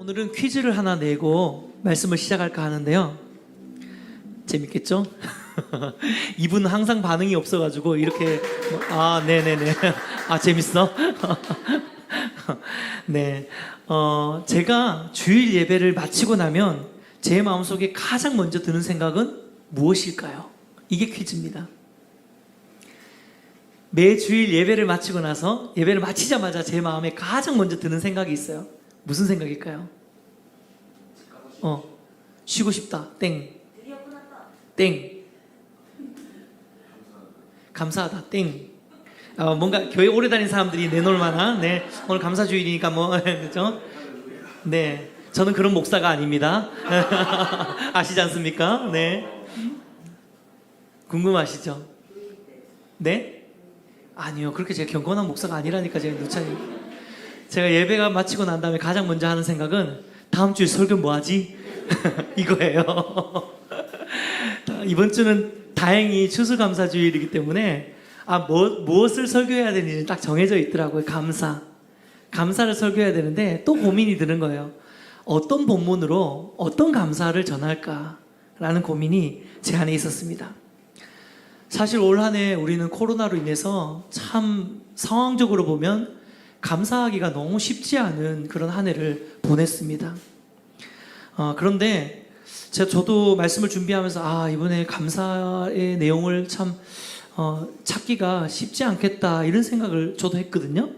오늘은 퀴즈를 하나 내고 말씀을 시작할까 하는데요. 재밌겠죠? 이분은 항상 반응이 없어가지고 이렇게 네네네. 재밌어? 네. 제가 주일 예배를 마치고 나면 제 마음속에 가장 먼저 드는 생각은 무엇일까요? 이게 퀴즈입니다. 매 주일 예배를 마치고 나서 예배를 마치자마자 제 마음에 가장 먼저 드는 생각이 있어요. 무슨 생각일까요? 쉬고 싶다. 땡. 땡. 감사하다. 땡. 뭔가 교회 오래 다닌 사람들이 내놓을 만한, 네. 오늘 감사주일이니까 그죠? 네. 저는 그런 목사가 아닙니다. 아시지 않습니까? 네. 궁금하시죠? 네? 아니요. 그렇게 제가 경건한 목사가 아니라니까 제가 제가 예배가 마치고 난 다음에 가장 먼저 하는 생각은 다음 주에 설교 뭐 하지? 이거예요. 이번 주는 다행히 추수감사주일이기 때문에 무엇을 설교해야 되는지 딱 정해져 있더라고요. 감사를 설교해야 되는데 또 고민이 드는 거예요. 어떤 본문으로 어떤 감사를 전할까라는 고민이 제 안에 있었습니다. 사실 올 한 해 우리는 코로나로 인해서 참 상황적으로 보면 감사하기가 너무 쉽지 않은 그런 한 해를 보냈습니다. 그런데 저도 말씀을 준비하면서 이번에 감사의 내용을 참 찾기가 쉽지 않겠다 이런 생각을 저도 했거든요.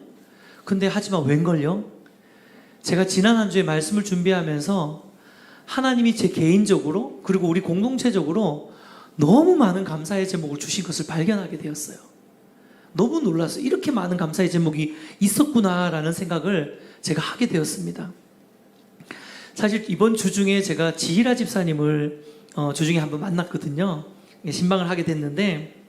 근데 하지만 웬걸요? 제가 지난 한 주에 말씀을 준비하면서 하나님이 제 개인적으로 그리고 우리 공동체적으로 너무 많은 감사의 제목을 주신 것을 발견하게 되었어요. 너무 놀랐어요. 이렇게 많은 감사의 제목이 있었구나라는 생각을 제가 하게 되었습니다. 사실 이번 주 중에 제가 지희라 집사님을 주중에 한번 만났거든요. 신방을 하게 됐는데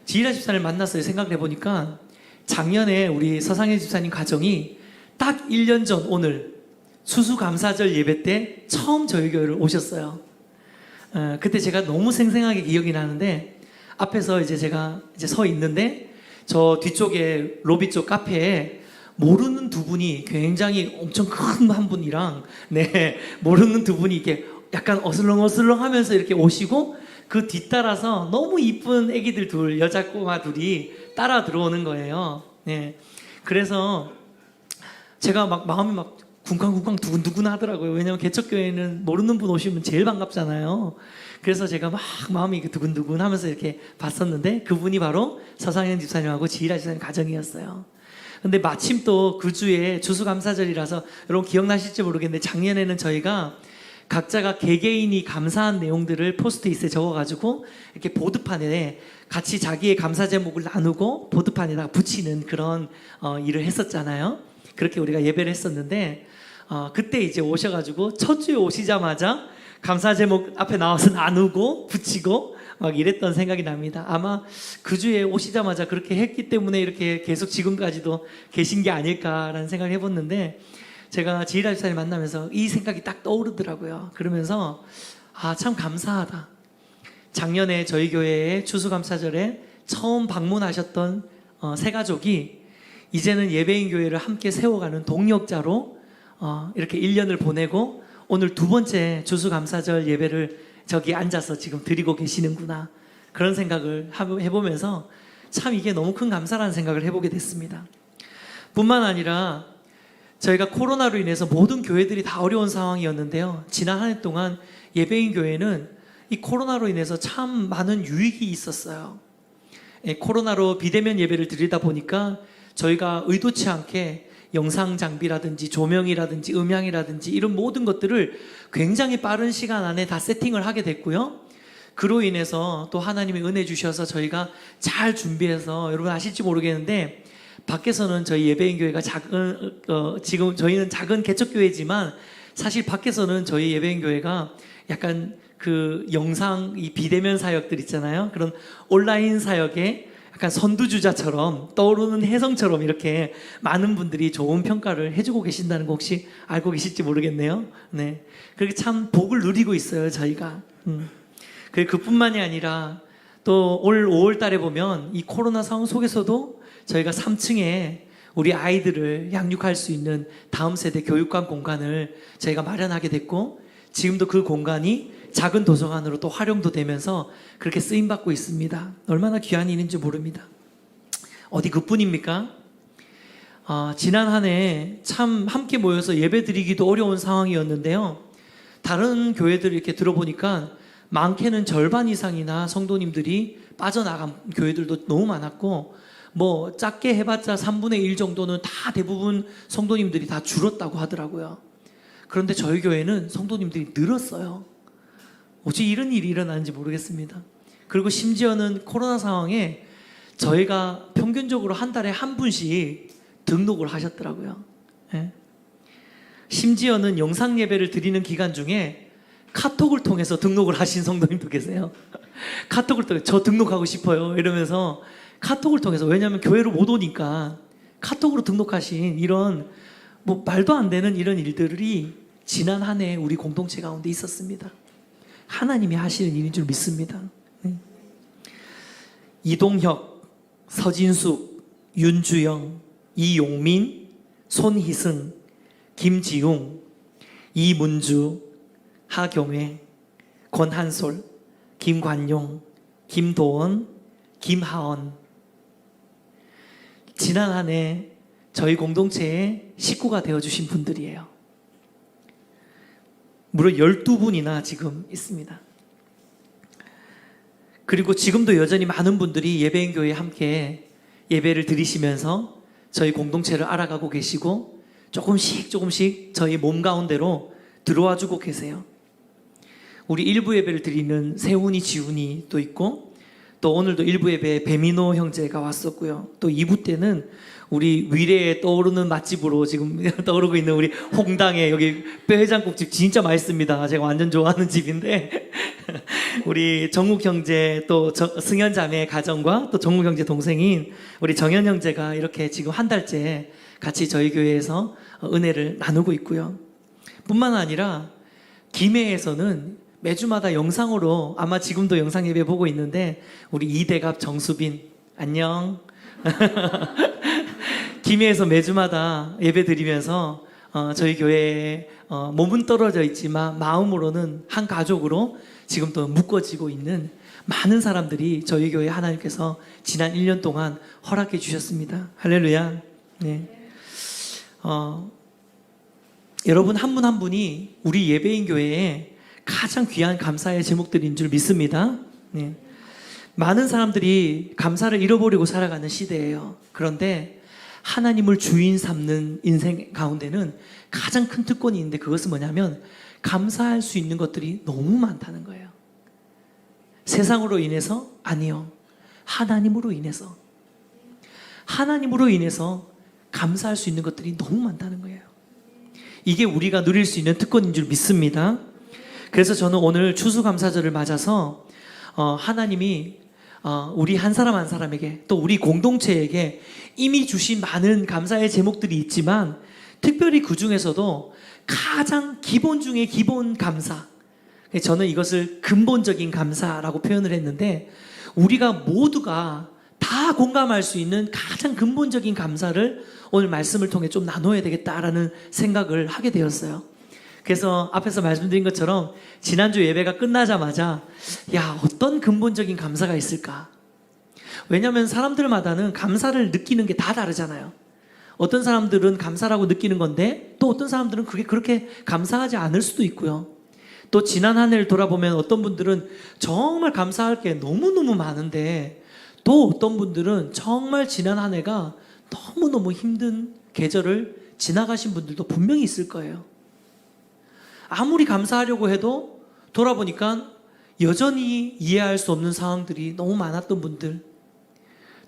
지희라 집사님을 만났어요. 생각을 해보니까 작년에 우리 서상현 집사님 가정이 딱 1년 전 오늘 추수감사절 예배 때 처음 저희 교회를 오셨어요. 그때 제가 너무 생생하게 기억이 나는데 앞에서 제가 서 있는데 저 뒤쪽에 로비 쪽 카페에 모르는 두 분이 굉장히 엄청 큰 한 분이랑 모르는 두 분이 이렇게 약간 어슬렁어슬렁 하면서 이렇게 오시고 그 뒤따라서 너무 이쁜 애기들 둘, 여자 꼬마 둘이 따라 들어오는 거예요. 그래서 제가 마음이 쿵쾅쿵쾅 두근두근 하더라고요. 왜냐면 개척교회는 모르는 분 오시면 제일 반갑잖아요. 그래서 제가 마음이 두근두근 하면서 이렇게 봤었는데 그분이 바로 서상현 집사님하고 지희라 집사님 가정이었어요. 근데 마침 또 그 주에 추수감사절이라서 여러분 기억나실지 모르겠는데 작년에는 저희가 각자가 개개인이 감사한 내용들을 포스트잇에 적어가지고 이렇게 보드판에 같이 자기의 감사 제목을 나누고 보드판에다가 붙이는 그런 일을 했었잖아요. 그렇게 우리가 예배를 했었는데 그때 오셔가지고 첫 주에 오시자마자 감사 제목 앞에 나와서 나누고 붙이고 막 이랬던 생각이 납니다. 아마 그 주에 오시자마자 그렇게 했기 때문에 이렇게 계속 지금까지도 계신 게 아닐까라는 생각을 해봤는데 제가 지희라 집사님 만나면서 이 생각이 딱 떠오르더라고요. 그러면서 참 감사하다. 작년에 저희 교회에 추수감사절에 처음 방문하셨던 세 가족이 이제는 예배인 교회를 함께 세워가는 동력자로 이렇게 1년을 보내고 오늘 두 번째 추수감사절 예배를 저기 앉아서 지금 드리고 계시는구나 그런 생각을 해보면서 참 이게 너무 큰 감사라는 생각을 해보게 됐습니다. 뿐만 아니라 저희가 코로나로 인해서 모든 교회들이 다 어려운 상황이었는데요. 지난 한 해 동안 예배인 교회는 이 코로나로 인해서 참 많은 유익이 있었어요. 코로나로 비대면 예배를 드리다 보니까 저희가 의도치 않게 영상 장비라든지 조명이라든지 음향이라든지 이런 모든 것들을 굉장히 빠른 시간 안에 다 세팅을 하게 됐고요. 그로 인해서 또 하나님의 은혜 주셔서 저희가 잘 준비해서 여러분 아실지 모르겠는데 밖에서는 저희 예배인 교회가 지금 저희는 작은 개척교회지만 사실 밖에서는 저희 예배인 교회가 약간 그 영상 이 비대면 사역들 있잖아요. 그런 온라인 사역에 약간 선두주자처럼 떠오르는 혜성처럼 이렇게 많은 분들이 좋은 평가를 해주고 계신다는 거 혹시 알고 계실지 모르겠네요. 그렇게 참 복을 누리고 있어요, 저희가. 그뿐만이 아니라 또 올 5월 달에 보면 이 코로나 상황 속에서도 저희가 3층에 우리 아이들을 양육할 수 있는 다음 세대 교육관 공간을 저희가 마련하게 됐고, 지금도 그 공간이 작은 도서관으로 또 활용도 되면서 그렇게 쓰임받고 있습니다. 얼마나 귀한 일인지 모릅니다. 어디 그뿐입니까? 지난 한 해 참 함께 모여서 예배 드리기도 어려운 상황이었는데요. 다른 교회들 이렇게 들어보니까 많게는 절반 이상이나 성도님들이 빠져나간 교회들도 너무 많았고, 뭐 작게 해봤자 3분의 1 정도는 다 대부분 성도님들이 다 줄었다고 하더라고요. 그런데 저희 교회는 성도님들이 늘었어요. 어찌 이런 일이 일어나는지 모르겠습니다. 그리고 심지어는 코로나 상황에 저희가 평균적으로 한 달에 한 분씩 등록을 하셨더라고요. 예. 심지어는 영상 예배를 드리는 기간 중에 카톡을 통해서 등록을 하신 성도님도 계세요. 카톡을 통해 저 등록하고 싶어요 이러면서 카톡을 통해서, 왜냐하면 교회로 못 오니까 카톡으로 등록하신 이런 뭐 말도 안 되는 이런 일들이 지난 한 해 우리 공동체 가운데 있었습니다. 하나님이 하시는 일인 줄 믿습니다. 이동혁, 서진숙, 윤주영, 이용민, 손희승, 김지웅, 이문주, 하경회, 권한솔, 김관용, 김도원, 김하원. 지난 한 해 저희 공동체의 식구가 되어주신 분들이에요. 무려 12분이나 지금 있습니다. 그리고 지금도 여전히 많은 분들이 예배인 교회에 함께 예배를 드리시면서 저희 공동체를 알아가고 계시고, 조금씩 저희 몸 가운데로 들어와 주고 계세요. 우리 일부 예배를 드리는 세훈이, 지훈이 또 있고, 또 오늘도 일부 예배에 배민호 형제가 왔었고요. 또 2부 때는 우리 위례에 떠오르는 맛집으로 지금 떠오르고 있는 우리 홍당에, 여기 뼈해장국집 진짜 맛있습니다. 제가 완전 좋아하는 집인데 우리 정욱 형제, 또 승현 자매의 가정과 또 정욱 형제 동생인 우리 정현 형제가 이렇게 지금 한 달째 같이 저희 교회에서 은혜를 나누고 있고요. 뿐만 아니라 김해에서는 매주마다 영상으로, 아마 지금도 영상 예배 보고 있는데, 우리 이대갑 정수빈 안녕. 김해에서 매주마다 예배 드리면서 저희 교회에 몸은 떨어져 있지만 마음으로는 한 가족으로 지금 또 묶어지고 있는 많은 사람들이 저희 교회 하나님께서 지난 1년 동안 허락해 주셨습니다. 할렐루야. 네. 여러분 한 분 한 분이 우리 예배인 교회에 가장 귀한 감사의 제목들인 줄 믿습니다. 네. 많은 사람들이 감사를 잃어버리고 살아가는 시대예요. 그런데 하나님을 주인 삼는 인생 가운데는 가장 큰 특권이 있는데, 그것은 뭐냐면 감사할 수 있는 것들이 너무 많다는 거예요. 세상으로 인해서? 아니요. 하나님으로 인해서. 하나님으로 인해서 감사할 수 있는 것들이 너무 많다는 거예요. 이게 우리가 누릴 수 있는 특권인 줄 믿습니다. 그래서 저는 오늘 추수감사절을 맞아서 하나님이 우리 한 사람 한 사람에게, 또 우리 공동체에게 이미 주신 많은 감사의 제목들이 있지만, 특별히 그 중에서도 가장 기본 중에 기본 감사, 저는 이것을 근본적인 감사라고 표현을 했는데, 우리가 모두가 다 공감할 수 있는 가장 근본적인 감사를 오늘 말씀을 통해 좀 나눠야 되겠다라는 생각을 하게 되었어요. 그래서 앞에서 말씀드린 것처럼 지난주 예배가 끝나자마자 어떤 근본적인 감사가 있을까? 왜냐하면 사람들마다는 감사를 느끼는 게 다 다르잖아요. 어떤 사람들은 감사라고 느끼는 건데, 또 어떤 사람들은 그게 그렇게 감사하지 않을 수도 있고요. 또 지난 한 해를 돌아보면 어떤 분들은 정말 감사할 게 너무너무 많은데, 또 어떤 분들은 정말 지난 한 해가 너무너무 힘든 계절을 지나가신 분들도 분명히 있을 거예요. 아무리 감사하려고 해도 돌아보니까 여전히 이해할 수 없는 상황들이 너무 많았던 분들,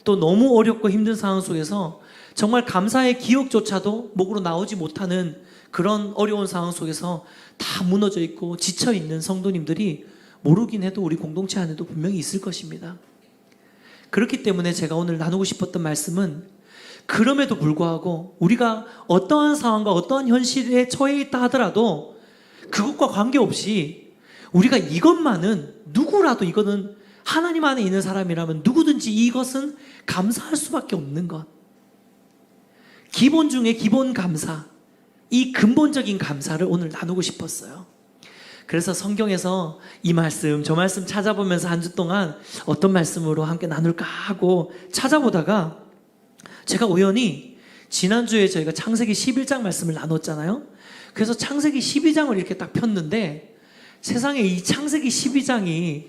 또 너무 어렵고 힘든 상황 속에서 정말 감사의 기억조차도 목으로 나오지 못하는 그런 어려운 상황 속에서 다 무너져 있고 지쳐 있는 성도님들이 모르긴 해도 우리 공동체 안에도 분명히 있을 것입니다. 그렇기 때문에 제가 오늘 나누고 싶었던 말씀은, 그럼에도 불구하고 우리가 어떠한 상황과 어떠한 현실에 처해 있다 하더라도 그것과 관계없이 우리가 이것만은, 누구라도 이거는 하나님 안에 있는 사람이라면 누구든지 이것은 감사할 수밖에 없는 것. 기본 중에 기본 감사, 이 근본적인 감사를 오늘 나누고 싶었어요. 그래서 성경에서 이 말씀, 저 말씀 찾아보면서 한 주 동안 어떤 말씀으로 함께 나눌까 하고 찾아보다가 제가 우연히 지난주에 저희가 창세기 11장 말씀을 나눴잖아요. 그래서 창세기 12장을 이렇게 딱 폈는데 세상에 이 창세기 12장이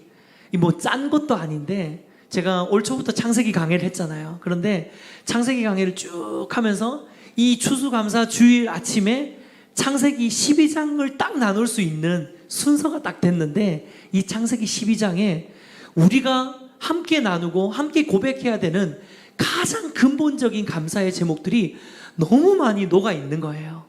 뭐 짠 것도 아닌데 제가 올 초부터 창세기 강의를 했잖아요. 그런데 창세기 강의를 쭉 하면서 이 추수감사 주일 아침에 창세기 12장을 딱 나눌 수 있는 순서가 딱 됐는데 이 창세기 12장에 우리가 함께 나누고 함께 고백해야 되는 가장 근본적인 감사의 제목들이 너무 많이 녹아 있는 거예요.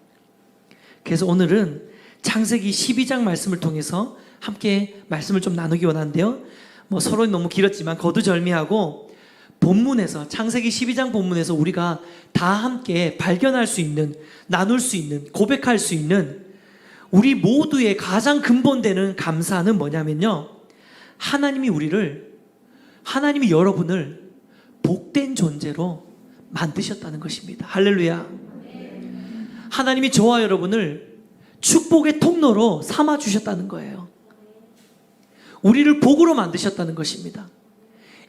그래서 오늘은 창세기 12장 말씀을 통해서 함께 말씀을 좀 나누기 원하는데요. 뭐 서로 너무 길었지만 거두절미하고 본문에서 창세기 12장 본문에서 우리가 다 함께 발견할 수 있는, 나눌 수 있는, 고백할 수 있는 우리 모두의 가장 근본되는 감사는 뭐냐면요, 하나님이 여러분을 복된 존재로 만드셨다는 것입니다. 할렐루야. 하나님이 저와 여러분을 축복의 통로로 삼아 주셨다는 거예요. 우리를 복으로 만드셨다는 것입니다.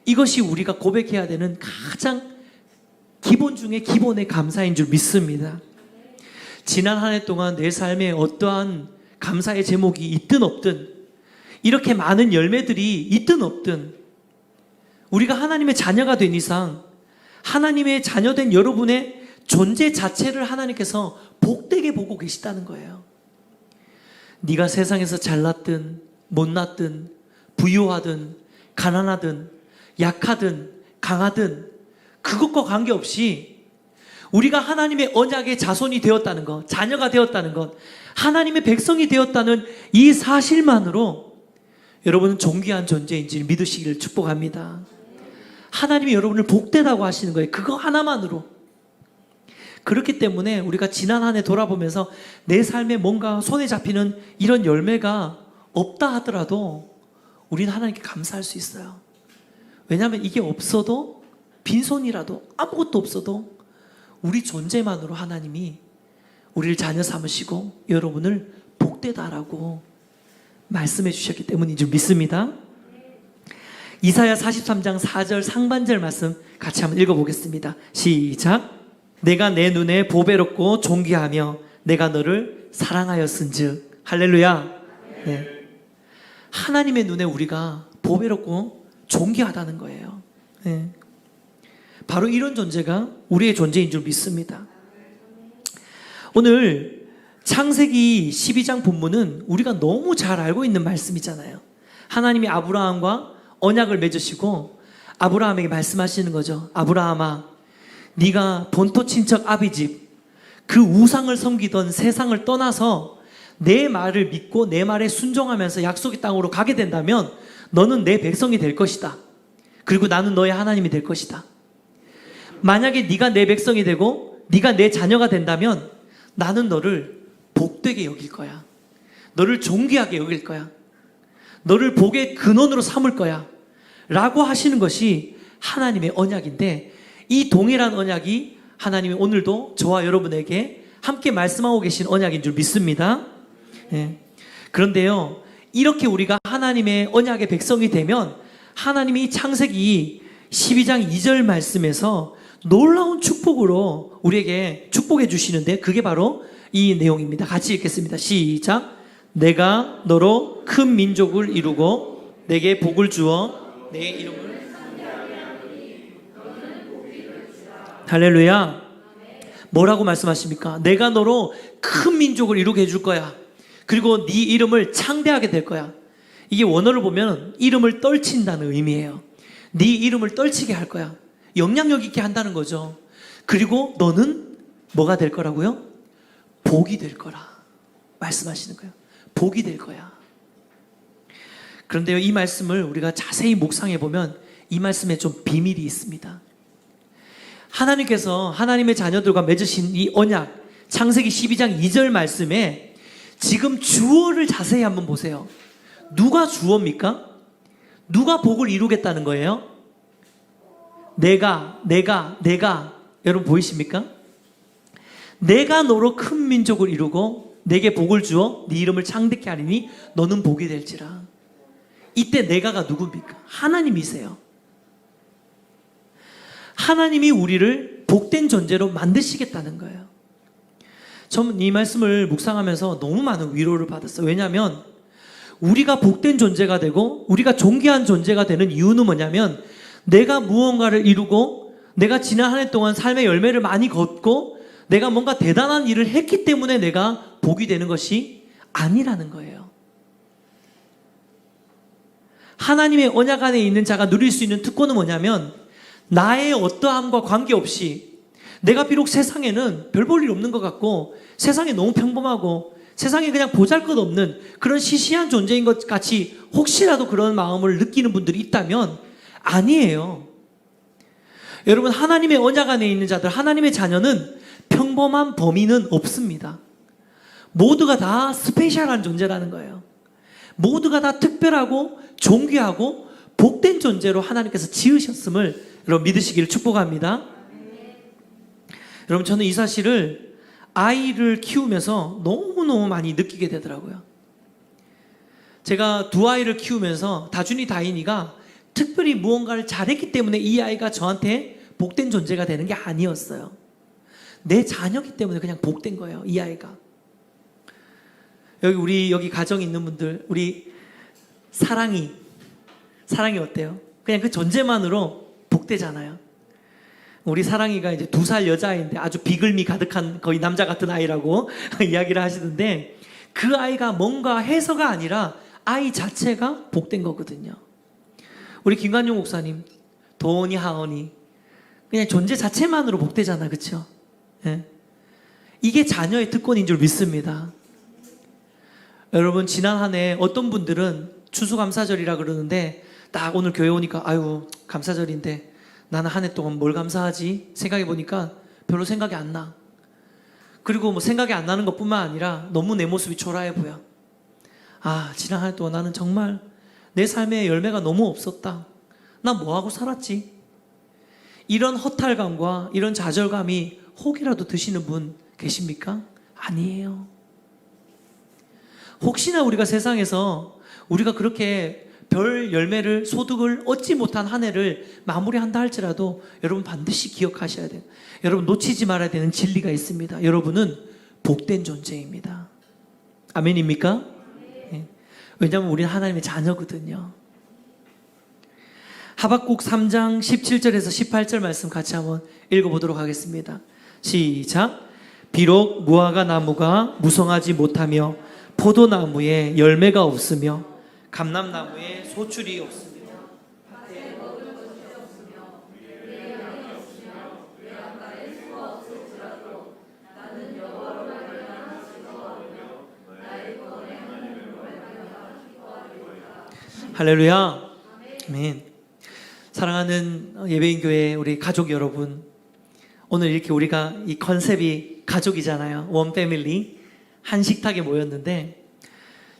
이것이 우리가 고백해야 되는 가장 기본 중에 기본의 감사인 줄 믿습니다. 지난 한 해 동안 내 삶에 어떠한 감사의 제목이 있든 없든, 이렇게 많은 열매들이 있든 없든, 우리가 하나님의 자녀가 된 이상 하나님의 자녀된 여러분의 존재 자체를 하나님께서 복되게 보고 계시다는 거예요. 네가 세상에서 잘났든 못났든 부유하든 가난하든 약하든 강하든 그것과 관계없이 우리가 하나님의 언약의 자손이 되었다는 것, 자녀가 되었다는 것, 하나님의 백성이 되었다는 이 사실만으로 여러분은 존귀한 존재인지 믿으시기를 축복합니다. 하나님이 여러분을 복되다고 하시는 거예요. 그거 하나만으로. 그렇기 때문에 우리가 지난 한 해 돌아보면서 내 삶에 뭔가 손에 잡히는 이런 열매가 없다 하더라도 우리는 하나님께 감사할 수 있어요. 왜냐하면 이게 없어도, 빈손이라도, 아무것도 없어도 우리 존재만으로 하나님이 우리를 자녀 삼으시고 여러분을 복되다라고 말씀해 주셨기 때문인 줄 믿습니다. 이사야 43장 4절 상반절 말씀 같이 한번 읽어보겠습니다. 시작. 내가 내 눈에 보배롭고 존귀하며 내가 너를 사랑하였은즉. 할렐루야. 네. 하나님의 눈에 우리가 보배롭고 존귀하다는 거예요. 네. 바로 이런 존재가 우리의 존재인 줄 믿습니다. 오늘 창세기 12장 본문은 우리가 너무 잘 알고 있는 말씀이잖아요. 하나님이 아브라함과 언약을 맺으시고 아브라함에게 말씀하시는 거죠. 아브라함아, 네가 본토 친척 아비집 그 우상을 섬기던 세상을 떠나서 내 말을 믿고 내 말에 순종하면서 약속의 땅으로 가게 된다면 너는 내 백성이 될 것이다. 그리고 나는 너의 하나님이 될 것이다. 만약에 네가 내 백성이 되고 네가 내 자녀가 된다면 나는 너를 복되게 여길 거야. 너를 존귀하게 여길 거야. 너를 복의 근원으로 삼을 거야. 라고 하시는 것이 하나님의 언약인데, 이 동일한 언약이 하나님이 오늘도 저와 여러분에게 함께 말씀하고 계신 언약인 줄 믿습니다. 예. 그런데요, 이렇게 우리가 하나님의 언약의 백성이 되면 하나님이 창세기 12장 2절 말씀에서 놀라운 축복으로 우리에게 축복해 주시는데, 그게 바로 이 내용입니다. 같이 읽겠습니다. 시작. 내가 너로 큰 민족을 이루고 내게 복을 주어 내 이름을. 할렐루야. 뭐라고 말씀하십니까? 내가 너로 큰 민족을 이루게 해줄 거야. 그리고 네 이름을 창대하게 될 거야. 이게 원어를 보면 이름을 떨친다는 의미예요. 네 이름을 떨치게 할 거야. 영향력 있게 한다는 거죠. 그리고 너는 뭐가 될 거라고요? 복이 될 거라 말씀하시는 거예요. 복이 될 거야. 그런데요, 이 말씀을 우리가 자세히 묵상해 보면 이 말씀에 좀 비밀이 있습니다. 하나님께서 하나님의 자녀들과 맺으신 이 언약, 창세기 12장 2절 말씀에 지금 주어를 자세히 한번 보세요. 누가 주어입니까? 누가 복을 이루겠다는 거예요? 내가. 여러분 보이십니까? 내가 너로 큰 민족을 이루고 내게 복을 주어 네 이름을 창대케 하리니 너는 복이 될지라. 이때 내가가 누굽니까? 하나님이세요. 하나님이 우리를 복된 존재로 만드시겠다는 거예요. 저는 이 말씀을 묵상하면서 너무 많은 위로를 받았어요. 왜냐하면 우리가 복된 존재가 되고 우리가 존귀한 존재가 되는 이유는 뭐냐면, 내가 무언가를 이루고 내가 지난 한 해 동안 삶의 열매를 많이 걷고 내가 뭔가 대단한 일을 했기 때문에 내가 복이 되는 것이 아니라는 거예요. 하나님의 언약 안에 있는 자가 누릴 수 있는 특권은 뭐냐면, 나의 어떠함과 관계없이 내가 비록 세상에는 별 볼 일 없는 것 같고 세상에 너무 평범하고 세상에 그냥 보잘것없는 그런 시시한 존재인 것 같이 혹시라도 그런 마음을 느끼는 분들이 있다면 아니에요. 여러분, 하나님의 언약 안에 있는 자들, 하나님의 자녀는 평범한 범위는 없습니다. 모두가 다 스페셜한 존재라는 거예요. 모두가 다 특별하고 존귀하고 복된 존재로 하나님께서 지으셨음을 여러분 믿으시기를 축복합니다. 여러분, 저는 이 사실을 아이를 키우면서 너무너무 많이 느끼게 되더라고요. 제가 두 아이를 키우면서 다준이, 다인이가 특별히 무언가를 잘했기 때문에 이 아이가 저한테 복된 존재가 되는 게 아니었어요. 내 자녀이기 때문에 그냥 복된 거예요, 이 아이가. 여기 가정에 있는 분들, 우리 사랑이 어때요? 그냥 그 존재만으로 복되잖아요. 우리 사랑이가 이제 2살 여자아이인데 아주 비글미 가득한 거의 남자 같은 아이라고 이야기를 하시던데, 그 아이가 뭔가 해서가 아니라 아이 자체가 복된 거거든요. 우리 김관용 목사님, 도원이, 하원이 그냥 존재 자체만으로 복되잖아, 그렇죠? 네. 이게 자녀의 특권인 줄 믿습니다. 여러분, 지난 한 해 어떤 분들은 추수감사절이라 그러는데 딱 오늘 교회 오니까 아유 감사절인데 나는 한 해 동안 뭘 감사하지? 생각해 보니까 별로 생각이 안 나. 그리고 뭐 생각이 안 나는 것뿐만 아니라 너무 내 모습이 초라해 보여. 아, 지난 한 해 동안 나는 정말 내 삶에 열매가 너무 없었다. 나 뭐하고 살았지? 이런 허탈감과 이런 좌절감이 혹이라도 드시는 분 계십니까? 아니에요. 혹시나 우리가 세상에서 우리가 그렇게 별 열매를, 소득을 얻지 못한 한 해를 마무리한다 할지라도 여러분 반드시 기억하셔야 돼요. 여러분 놓치지 말아야 되는 진리가 있습니다. 여러분은 복된 존재입니다. 아멘입니까? 네. 왜냐하면 우리는 하나님의 자녀거든요. 하박국 3장 17절에서 18절 말씀 같이 한번 읽어보도록 하겠습니다. 시작. 비록 무화과 나무가 무성하지 못하며 포도나무에 열매가 없으며 감람나무에 소출이 없으며 밭에 먹을 것이 없으며 외양이 없으며 외양간에 수가 없을지라도 나는 여호와를 말미암아 기뻐하며 나의 구원의 하나님을 말미암아 기뻐하리로다. 할렐루야. 아멘. 사랑하는 예배인교회 우리 가족 여러분, 오늘 이렇게 우리가 이 컨셉이 가족이잖아요. 원 패밀리, 한 식탁에 모였는데,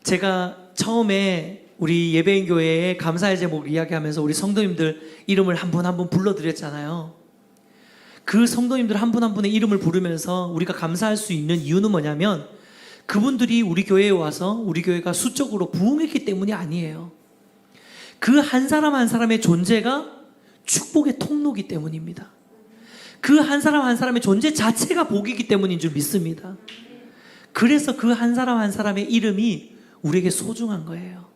제가 처음에 우리 예배인교회의 감사의 제목을 이야기하면서 우리 성도님들 이름을 한 분 한 분 불러드렸잖아요. 그 성도님들 한 분 한 분의 이름을 부르면서 우리가 감사할 수 있는 이유는 뭐냐면, 그분들이 우리 교회에 와서 우리 교회가 수적으로 부흥했기 때문이 아니에요. 그 한 사람 한 사람의 존재가 축복의 통로이기 때문입니다. 그 한 사람 한 사람의 존재 자체가 복이기 때문인 줄 믿습니다. 그래서 그 한 사람 한 사람의 이름이 우리에게 소중한 거예요.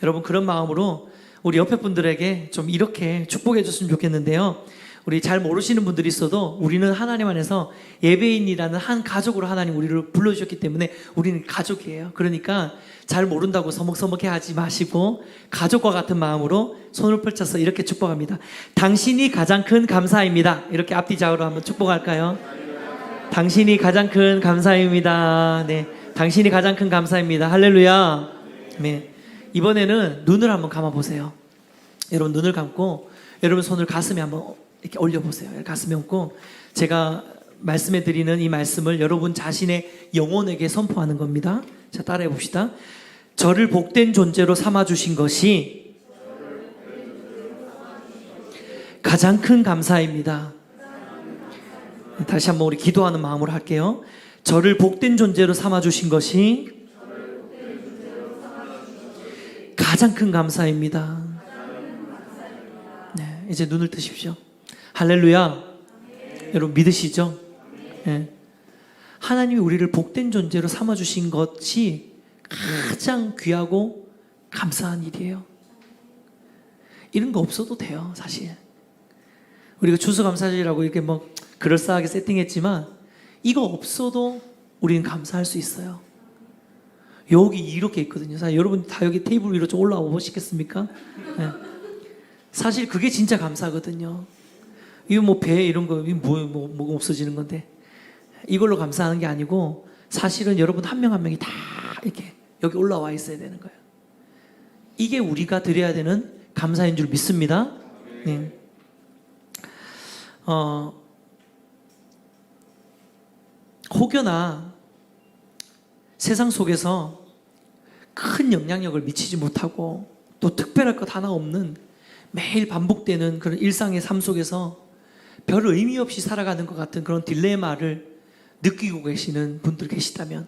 여러분, 그런 마음으로 우리 옆에 분들에게 좀 이렇게 축복해 줬으면 좋겠는데요. 우리 잘 모르시는 분들이 있어도 우리는 하나님 안에서 예배인이라는 한 가족으로 하나님 우리를 불러주셨기 때문에 우리는 가족이에요. 그러니까 잘 모른다고 서먹서먹해 하지 마시고 가족과 같은 마음으로 손을 펼쳐서 이렇게 축복합니다. 당신이 가장 큰 감사입니다. 이렇게 앞뒤 좌우로 한번 축복할까요? 당신이 가장 큰 감사입니다. 네, 당신이 가장 큰 감사입니다. 할렐루야. 네. 이번에는 눈을 한번 감아보세요. 여러분 눈을 감고 여러분 손을 가슴에 한번 이렇게 올려보세요. 가슴에 얹고 제가 말씀해 드리는 이 말씀을 여러분 자신의 영혼에게 선포하는 겁니다. 자, 따라해 봅시다. 저를 복된 존재로 삼아주신 것이 가장 큰 감사입니다. 다시 다시 한번 우리 기도하는 마음으로 할게요. 저를 복된 존재로 삼아주신 것이 가장 큰 감사입니다. 네, 이제 눈을 뜨십시오. 할렐루야. 여러분 믿으시죠? 네. 하나님이 우리를 복된 존재로 삼아주신 것이 가장 귀하고 감사한 일이에요. 이런 거 없어도 돼요, 사실. 우리가 추수감사절이라고 이렇게 뭐 그럴싸하게 세팅했지만 이거 없어도 우리는 감사할 수 있어요. 여기 이렇게 있거든요. 사실 여러분 다 여기 테이블 위로 좀 올라와 보시겠습니까? 네. 사실 그게 진짜 감사거든요. 이거 뭐 배 이런 거 뭐가 없어지는 건데 이걸로 감사하는 게 아니고 사실은 여러분 한 명 한 명이 다 이렇게 여기 올라와 있어야 되는 거예요. 이게 우리가 드려야 되는 감사인 줄 믿습니다. 네. 혹여나 세상 속에서 큰 영향력을 미치지 못하고 또 특별할 것 하나 없는 매일 반복되는 그런 일상의 삶 속에서 별 의미 없이 살아가는 것 같은 그런 딜레마를 느끼고 계시는 분들 계시다면,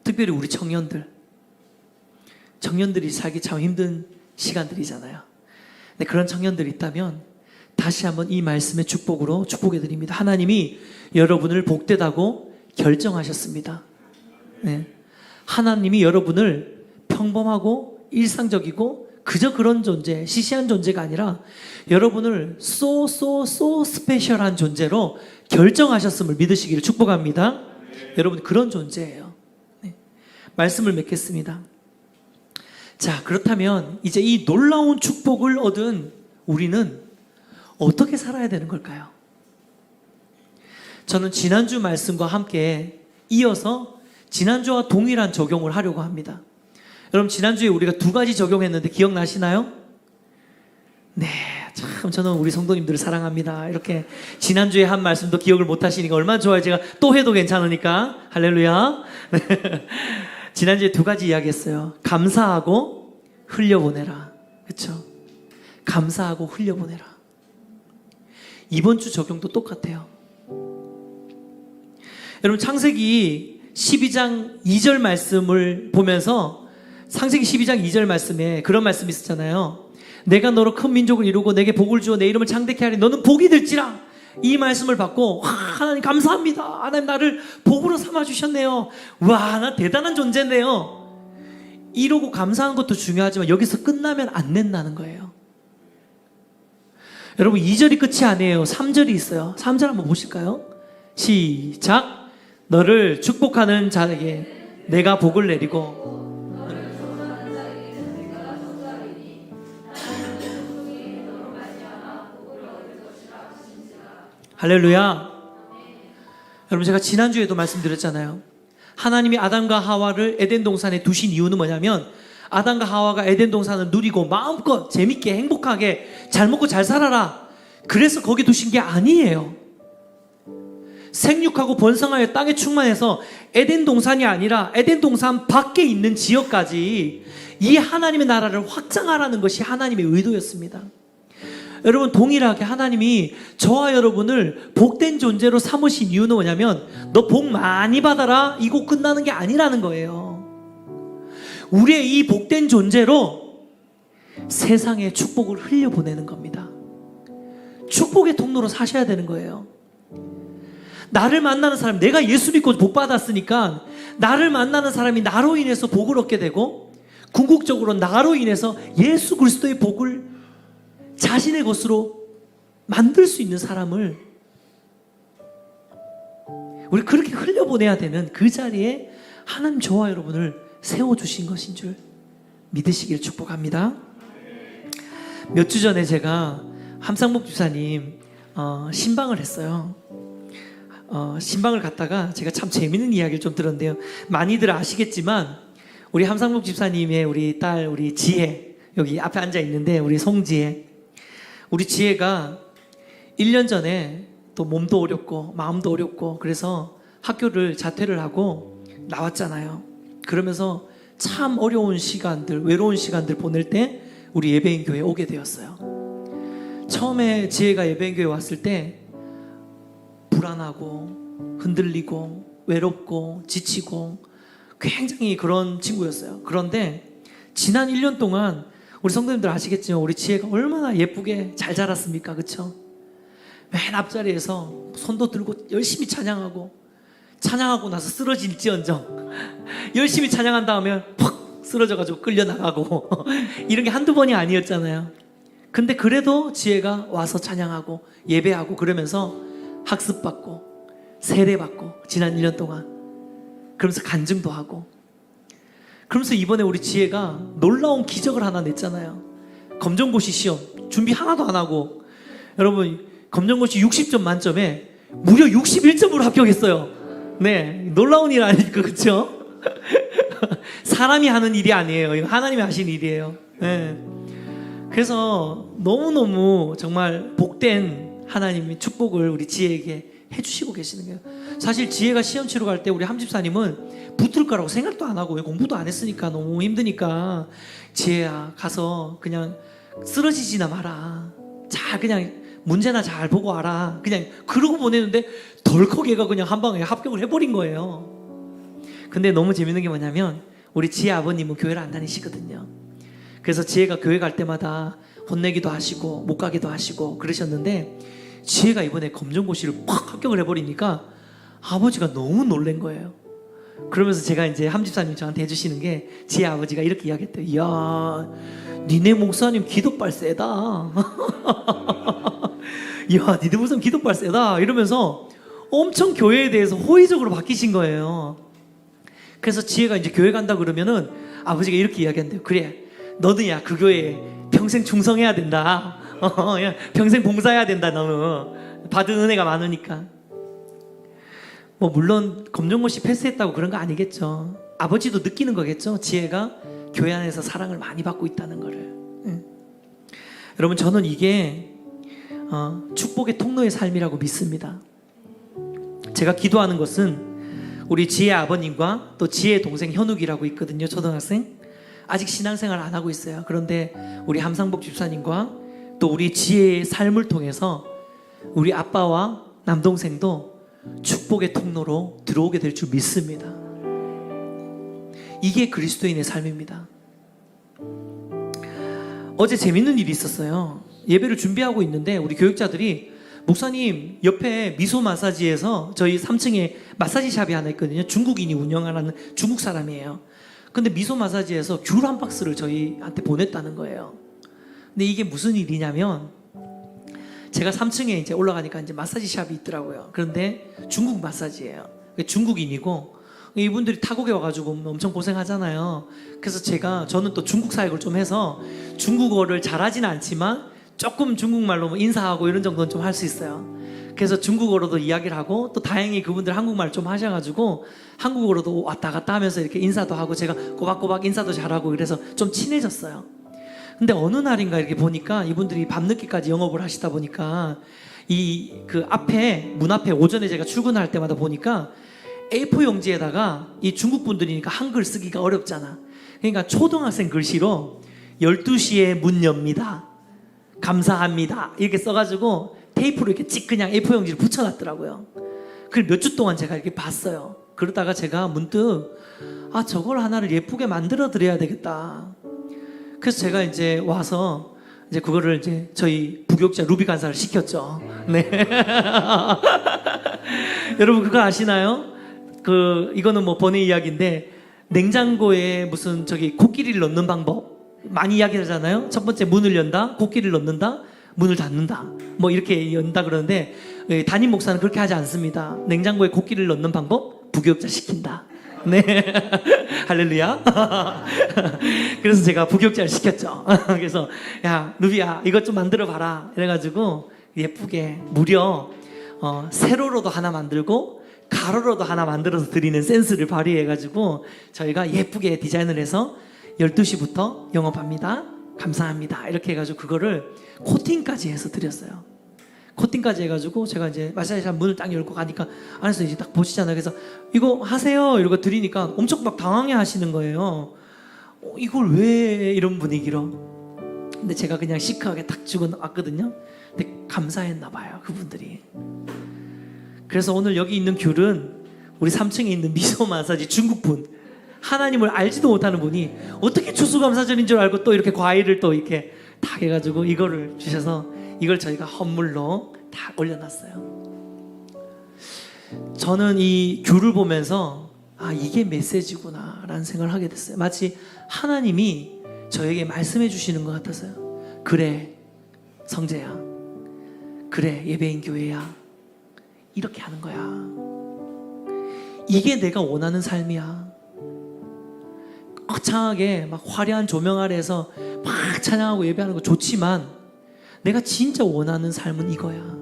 특별히 우리 청년들이 살기 참 힘든 시간들이잖아요. 근데 그런 청년들이 있다면 다시 한번 이 말씀의 축복으로 축복해 드립니다. 하나님이 여러분을 복되다고 결정하셨습니다. 네. 하나님이 여러분을 평범하고 일상적이고 그저 그런 존재, 시시한 존재가 아니라 여러분을 so 스페셜한 존재로 결정하셨음을 믿으시기를 축복합니다. 네. 여러분 그런 존재예요. 네. 말씀을 맺겠습니다. 자, 그렇다면 이제 이 놀라운 축복을 얻은 우리는 어떻게 살아야 되는 걸까요? 저는 지난주 말씀과 함께 이어서 지난주와 동일한 적용을 하려고 합니다. 여러분 지난주에 우리가 2가지 적용했는데 기억나시나요? 네, 참 저는 우리 성도님들을 사랑합니다. 이렇게 지난주에 한 말씀도 기억을 못 하시니까 얼마나 좋아요. 제가 또 해도 괜찮으니까. 할렐루야. 지난주에 2가지 이야기했어요. 감사하고 흘려보내라. 그렇죠? 감사하고 흘려보내라. 이번 주 적용도 똑같아요. 여러분 창세기 12장 2절 말씀을 보면서 창세기 12장 2절 말씀에 그런 말씀이 있었잖아요. 내가 너로 큰 민족을 이루고 내게 복을 주어 내 이름을 창대케 하리. 너는 복이 될지라. 이 말씀을 받고 하나님 감사합니다. 하나님 나를 복으로 삼아주셨네요. 와, 나 대단한 존재네요. 이러고 감사한 것도 중요하지만 여기서 끝나면 안 된다는 거예요. 여러분 2절이 끝이 아니에요. 3절이 있어요. 3절 한번 보실까요? 시작. 너를 축복하는 자에게 내가 복을 내리고 할렐루야. 여러분 제가 지난주에도 말씀드렸잖아요. 하나님이 아담과 하와를 에덴 동산에 두신 이유는 뭐냐면 아담과 하와가 에덴 동산을 누리고 마음껏 재밌게 행복하게 잘 먹고 잘 살아라. 그래서 거기 두신 게 아니에요. 생육하고 번성하여 땅에 충만해서 에덴 동산이 아니라 에덴 동산 밖에 있는 지역까지 이 하나님의 나라를 확장하라는 것이 하나님의 의도였습니다. 여러분 동일하게 하나님이 저와 여러분을 복된 존재로 삼으신 이유는 뭐냐면 너 복 많이 받아라 이거 끝나는 게 아니라는 거예요. 우리의 이 복된 존재로 세상에 축복을 흘려보내는 겁니다. 축복의 통로로 사셔야 되는 거예요. 나를 만나는 사람, 내가 예수 믿고 복 받았으니까 나를 만나는 사람이 나로 인해서 복을 얻게 되고 궁극적으로 나로 인해서 예수 그리스도의 복을 자신의 것으로 만들 수 있는 사람을 우리 그렇게 흘려보내야 되는 그 자리에 하나님 저와 여러분을 세워주신 것인 줄 믿으시길 축복합니다. 몇 주 전에 제가 함상복 집사님 신방을 했어요. 신방을 갔다가 제가 참 재밌는 이야기를 좀 들었는데요. 많이들 아시겠지만 우리 함상복 집사님의 우리 딸 우리 지혜 여기 앞에 앉아 있는데 우리 송지혜 우리 지혜가 1년 전에 또 몸도 어렵고 마음도 어렵고 그래서 학교를 자퇴를 하고 나왔잖아요. 그러면서 참 어려운 시간들 외로운 시간들 보낼 때 우리 예배인 교회에 오게 되었어요. 처음에 지혜가 예배인 교회에 왔을 때 불안하고 흔들리고 외롭고 지치고 굉장히 그런 친구였어요. 그런데 지난 1년 동안 우리 성도님들 아시겠지만 우리 지혜가 얼마나 예쁘게 잘 자랐습니까? 그쵸? 맨 앞자리에서 손도 들고 열심히 찬양하고 나서 쓰러질지언정 열심히 찬양한 다음에 팍 쓰러져가지고 끌려나가고 이런 게 한두 번이 아니었잖아요. 근데 그래도 지혜가 와서 찬양하고 예배하고 그러면서 학습받고 세례받고 지난 1년 동안 그러면서 간증도 하고 그러면서 이번에 우리 지혜가 놀라운 기적을 하나 냈잖아요. 검정고시 시험 준비 하나도 안 하고 여러분 검정고시 60점 만점에 무려 61점으로 합격했어요. 네, 놀라운 일 아닙니까? 그렇죠? 사람이 하는 일이 아니에요. 이거 하나님이 하신 일이에요. 네. 그래서 너무너무 정말 복된 하나님의 축복을 우리 지혜에게 해주시고 계시는 거예요. 사실 지혜가 시험 치러 갈 때 우리 함집사님은 붙을 거라고 생각도 안 하고 공부도 안 했으니까 너무 힘드니까 지혜야 가서 그냥 쓰러지지나 마라. 잘 그냥 문제나 잘 보고 와라. 그냥 그러고 보내는데 덜컥 얘가 그냥 한 방에 합격을 해버린 거예요. 근데 너무 재밌는 게 뭐냐면 우리 지혜 아버님은 교회를 안 다니시거든요. 그래서 지혜가 교회 갈 때마다 혼내기도 하시고 못 가기도 하시고 그러셨는데 지혜가 이번에 검정고시를 팍 합격을 해버리니까 아버지가 너무 놀란 거예요. 그러면서 제가 이제 함집사님 저한테 해주시는 게 지혜 아버지가 이렇게 이야기했대요. 이야 니네 목사님 기도빨 세다. 이야 니네 목사님 기도빨 세다 이러면서 엄청 교회에 대해서 호의적으로 바뀌신 거예요. 그래서 지혜가 이제 교회 간다 그러면은 아버지가 이렇게 이야기한대요. 그래 너는 야 그 교회에 평생 충성해야 된다. 야, 평생 봉사해야 된다. 너는 받은 은혜가 많으니까. 뭐 물론 검정고시 패스했다고 그런 거 아니겠죠. 아버지도 느끼는 거겠죠. 지혜가 교회 안에서 사랑을 많이 받고 있다는 거를. 여러분 저는 이게 축복의 통로의 삶이라고 믿습니다. 제가 기도하는 것은 우리 지혜 아버님과 또 지혜 동생 현욱이라고 있거든요. 초등학생 아직 신앙생활 안 하고 있어요. 그런데 우리 함상복 집사님과 또 우리 지혜의 삶을 통해서 우리 아빠와 남동생도 축복의 통로로 들어오게 될 줄 믿습니다. 이게 그리스도인의 삶입니다. 어제 재밌는 일이 있었어요. 예배를 준비하고 있는데 우리 교육자들이 목사님 옆에 미소 마사지에서 저희 3층에 마사지 샵이 하나 있거든요. 중국인이 운영하는 중국 사람이에요. 근데 미소 마사지에서 귤 한 박스를 저희한테 보냈다는 거예요. 근데 이게 무슨 일이냐면 제가 3층에 이제 올라가니까 이제 마사지 샵이 있더라고요. 그런데 중국 마사지예요. 중국인이고 이분들이 타국에 와가지고 엄청 고생하잖아요. 그래서 저는 또 중국 사역을 좀 해서 중국어를 잘하지는 않지만 조금 중국말로 뭐 인사하고 이런 정도는 좀 할 수 있어요. 그래서 중국어로도 이야기를 하고 또 다행히 그분들 한국말 좀 하셔가지고 한국어로도 왔다 갔다 하면서 이렇게 인사도 하고 제가 꼬박꼬박 인사도 잘하고 그래서 좀 친해졌어요. 근데 어느 날인가 이렇게 보니까 이분들이 밤늦게까지 영업을 하시다 보니까 그 앞에 문 앞에 오전에 제가 출근할 때마다 보니까 A4 용지에다가 이 중국 분들이니까 한글 쓰기가 어렵잖아. 그러니까 초등학생 글씨로 12시에 문 엽니다. 감사합니다. 이렇게 써가지고 테이프로 이렇게 찍 그냥 A4 용지를 붙여놨더라고요. 그걸 몇 주 동안 제가 이렇게 봤어요. 그러다가 제가 문득 저걸 하나를 예쁘게 만들어 드려야 되겠다. 그래서 제가 이제 와서 이제 그거를 이제 저희 부교육자 루비 간사를 시켰죠. 네. 여러분 그거 아시나요? 이거는 뭐 번외 이야기인데 냉장고에 무슨 코끼리를 넣는 방법 많이 이야기하잖아요. 첫 번째 문을 연다, 코끼리를 넣는다, 문을 닫는다. 뭐 이렇게 연다 그러는데 담임 목사는 그렇게 하지 않습니다. 냉장고에 코끼리를 넣는 방법 부교육자 시킨다. 네. 할렐루야. 그래서 제가 부교육자를 시켰죠. 그래서 야 루비야 이것 좀 만들어 봐라 이래가지고 예쁘게 무려 세로로도 하나 만들고 가로로도 하나 만들어서 드리는 센스를 발휘해가지고 저희가 예쁘게 디자인을 해서 12시부터 영업합니다. 감사합니다. 이렇게 해가지고 그거를 코팅까지 해서 드렸어요. 코팅까지 해가지고 제가 이제 마사지샵 문을 딱 열고 가니까 안에서 이제 딱 보시잖아요. 그래서 이거 하세요 이러고 드리니까 엄청 막 당황해 하시는 거예요. 이걸 왜 이런 분위기로. 근데 제가 그냥 시크하게 딱 주고 왔거든요. 근데 감사했나 봐요. 그분들이 그래서 오늘 여기 있는 귤은 우리 3층에 있는 미소 마사지 중국분, 하나님을 알지도 못하는 분이 어떻게 추수감사절인 줄 알고 또 이렇게 과일을 또 이렇게 다 해가지고 이거를 주셔서 이걸 저희가 헌물로 다 올려놨어요. 저는 이 귤을 보면서 아, 이게 메시지구나 라는 생각을 하게 됐어요. 마치 하나님이 저에게 말씀해 주시는 것 같아서요. 그래 성재야, 그래 예배인 교회야, 이렇게 하는 거야. 이게 내가 원하는 삶이야. 거창하게 막 화려한 조명 아래에서 막 찬양하고 예배하는 거 좋지만 내가 진짜 원하는 삶은 이거야.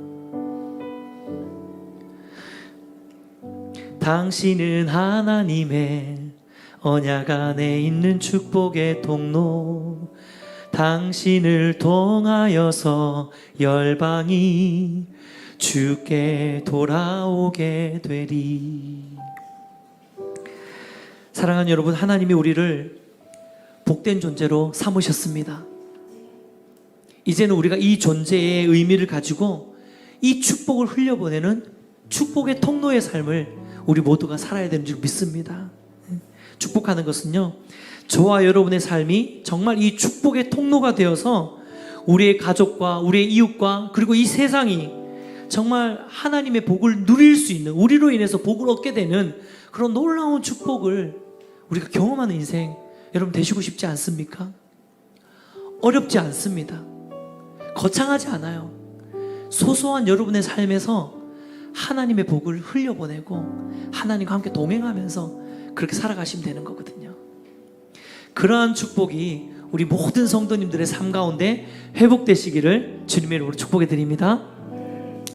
당신은 하나님의 언약 안에 있는 축복의 통로, 당신을 통하여서 열방이 주께 돌아오게 되리. 사랑하는 여러분, 하나님이 우리를 복된 존재로 삼으셨습니다. 이제는 우리가 이 존재의 의미를 가지고 이 축복을 흘려보내는 축복의 통로의 삶을 우리 모두가 살아야 되는 줄 믿습니다. 축복하는 것은요, 저와 여러분의 삶이 정말 이 축복의 통로가 되어서 우리의 가족과 우리의 이웃과 그리고 이 세상이 정말 하나님의 복을 누릴 수 있는, 우리로 인해서 복을 얻게 되는 그런 놀라운 축복을 우리가 경험하는 인생, 여러분 되시고 싶지 않습니까? 어렵지 않습니다. 거창하지 않아요. 소소한 여러분의 삶에서 하나님의 복을 흘려보내고 하나님과 함께 동행하면서 그렇게 살아가시면 되는 거거든요. 그러한 축복이 우리 모든 성도님들의 삶 가운데 회복되시기를 주님의 이름으로 축복해 드립니다.